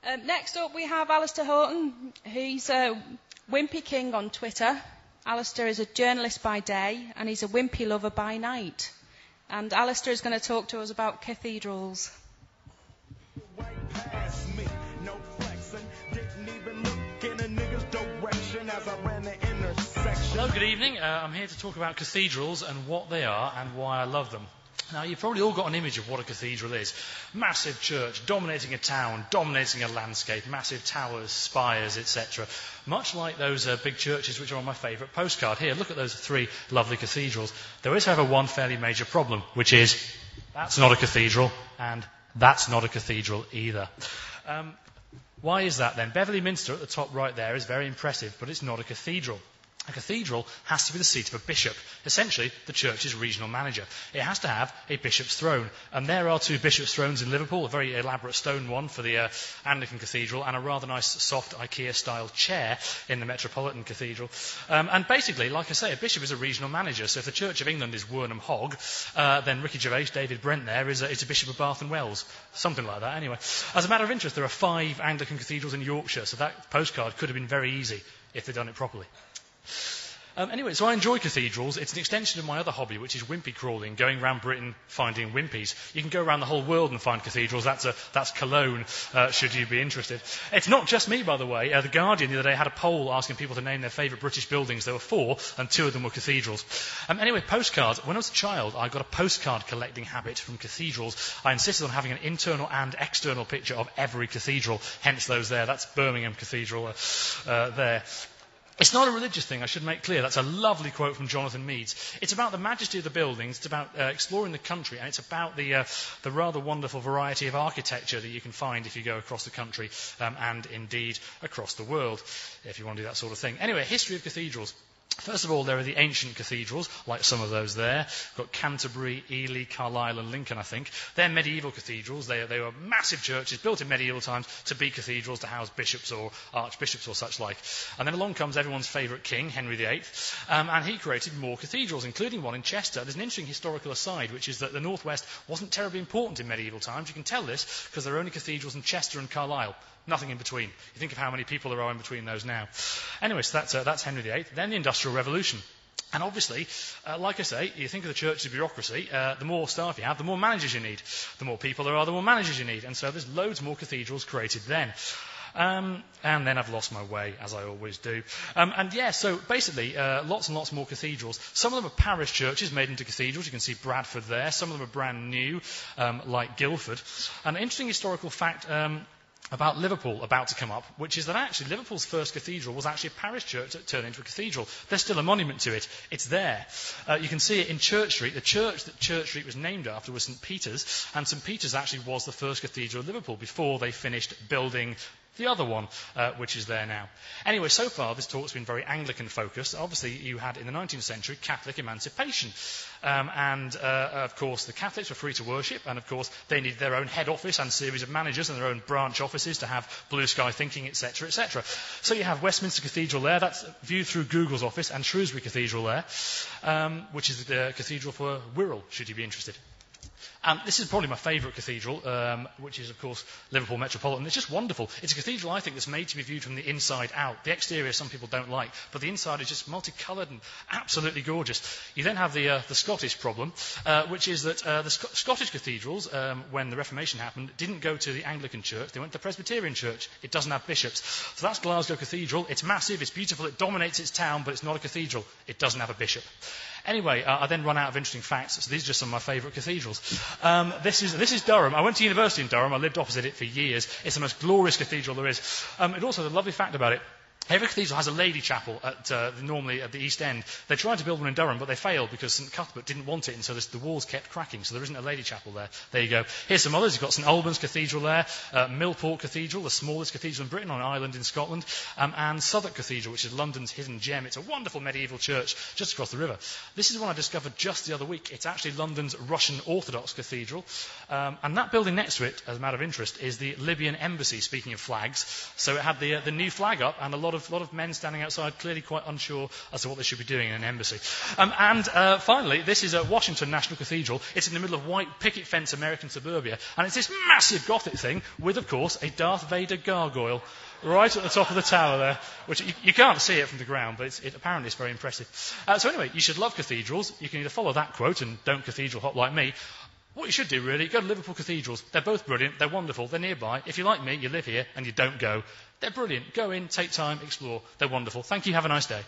Next up we have Alistair Houghton. He's a Wimpy King on Twitter. Alistair is a journalist by day and he's a Wimpy lover by night. And Alistair is going to talk to us about cathedrals. Hello, good evening. I'm here to talk about cathedrals and what they are and why I love them. Now, you've probably all got an image of what a cathedral is. Massive church, dominating a town, dominating a landscape, massive towers, spires, etc. Much like those big churches which are on my favourite postcard. Here, look at those three lovely cathedrals. There is, however, one fairly major problem, which is that's not a cathedral, and that's not a cathedral either. Why is that then? Beverley Minster at the top right there is very impressive, but it's not a cathedral. A cathedral has to be the seat of a bishop, essentially the church's regional manager. It has to have a bishop's throne. And there are two bishop's thrones in Liverpool, a very elaborate stone one for the Anglican Cathedral and a rather nice soft IKEA-style chair in the Metropolitan Cathedral. And basically, like I say, a bishop is a regional manager. So if the Church of England is Wernham Hogg, then Ricky Gervais, David Brent there, is a bishop of Bath and Wells. Something like that, anyway. As a matter of interest, there are 5 Anglican cathedrals in Yorkshire, so that postcard could have been very easy if they'd done it properly. Anyway, so I enjoy cathedrals. It's an extension of my other hobby, which is wimpy crawling, going around Britain finding wimpies. You can go around the whole world and find cathedrals. That's Cologne, should you be interested. It's not just me, by the way. The Guardian the other day had a poll asking people to name their favourite British buildings. There were 4, and 2 of them were cathedrals. Anyway, postcards. When I was a child, I got a postcard collecting habit from cathedrals. I insisted on having an internal and external picture of every cathedral, hence those there. That's Birmingham Cathedral there. It's not a religious thing, I should make clear. That's a lovely quote from Jonathan Meades. It's about the majesty of the buildings, it's about exploring the country, and it's about the rather wonderful variety of architecture that you can find if you go across the country and indeed across the world, if you want to do that sort of thing. Anyway, history of cathedrals. First of all, there are the ancient cathedrals, like some of those there. We've got Canterbury, Ely, Carlisle and Lincoln, I think. They're medieval cathedrals. They were massive churches built in medieval times to be cathedrals, to house bishops or archbishops or such like. And then along comes everyone's favourite king, Henry VIII, and he created more cathedrals, including one in Chester. There's an interesting historical aside, which is that the northwest wasn't terribly important in medieval times. You can tell this because there are only cathedrals in Chester and Carlisle. Nothing in between. You think of how many people there are in between those now. Anyway, so that's Henry VIII. Then the Industrial Revolution. And obviously, like I say, you think of the church as bureaucracy, the more staff you have, the more managers you need. The more people there are, the more managers you need. And so there's loads more cathedrals created then. And then I've lost my way, as I always do. So basically, lots and lots more cathedrals. Some of them are parish churches made into cathedrals. You can see Bradford there. Some of them are brand new, like Guildford. An interesting historical fact about Liverpool about to come up, which is that actually Liverpool's first cathedral was actually a parish church that turned into a cathedral. There's still a monument to it. It's there. You can see it in Church Street. The church that Church Street was named after was St. Peter's, and St. Peter's actually was the first cathedral of Liverpool before they finished building the other one, which is there now. Anyway, so far this talk's been very Anglican-focused. Obviously, you had in the 19th century Catholic emancipation. Of course, the Catholics were free to worship, and of course, they needed their own head office and series of managers and their own branch offices to have blue sky thinking, etc., etc. So you have Westminster Cathedral there, that's viewed through Google's office, and Shrewsbury Cathedral there, which is the cathedral for Wirral, should you be interested. This is probably my favourite cathedral, which is, of course, Liverpool Metropolitan. It's just wonderful. It's a cathedral, I think, that's made to be viewed from the inside out. The exterior, some people don't like, but the inside is just multicoloured and absolutely gorgeous. You then have the Scottish problem, which is that the Scottish cathedrals, when the Reformation happened, didn't go to the Anglican Church. They went to the Presbyterian Church. It doesn't have bishops. So that's Glasgow Cathedral. It's massive, it's beautiful, it dominates its town, but it's not a cathedral. It doesn't have a bishop. Anyway, I then run out of interesting facts, so these are just some of my favourite cathedrals. This is Durham. I went to university in Durham. I lived opposite it for years. It's the most glorious cathedral there is. It also has a lovely fact about it. Every cathedral has a lady chapel normally at the East End. They tried to build one in Durham, but they failed because St Cuthbert didn't want it, and so the walls kept cracking, so there isn't a lady chapel there. There you go. Here's some others. You've got St Albans Cathedral there, Millport Cathedral, the smallest cathedral in Britain on an island in Scotland, and Southwark Cathedral, which is London's hidden gem. It's a wonderful medieval church just across the river. This is one I discovered just the other week. It's actually London's Russian Orthodox Cathedral, and that building next to it, as a matter of interest, is the Libyan embassy, speaking of flags. So it had the new flag up, and a lot lot of men standing outside, clearly quite unsure as to what they should be doing in an embassy. Finally, this is Washington National Cathedral. It's in the middle of white picket fence American suburbia, and it's this massive Gothic thing with, of course, a Darth Vader gargoyle right at the top of the tower there, which you can't see it from the ground, but apparently it's very impressive. So anyway, you should love cathedrals. You can either follow that quote and don't cathedral hop like me. What you should do, really, go to Liverpool cathedrals. They're both brilliant. They're wonderful. They're nearby. If you're like me, you live here and you don't go. They're brilliant. Go in, take time, explore. They're wonderful. Thank you. Have a nice day.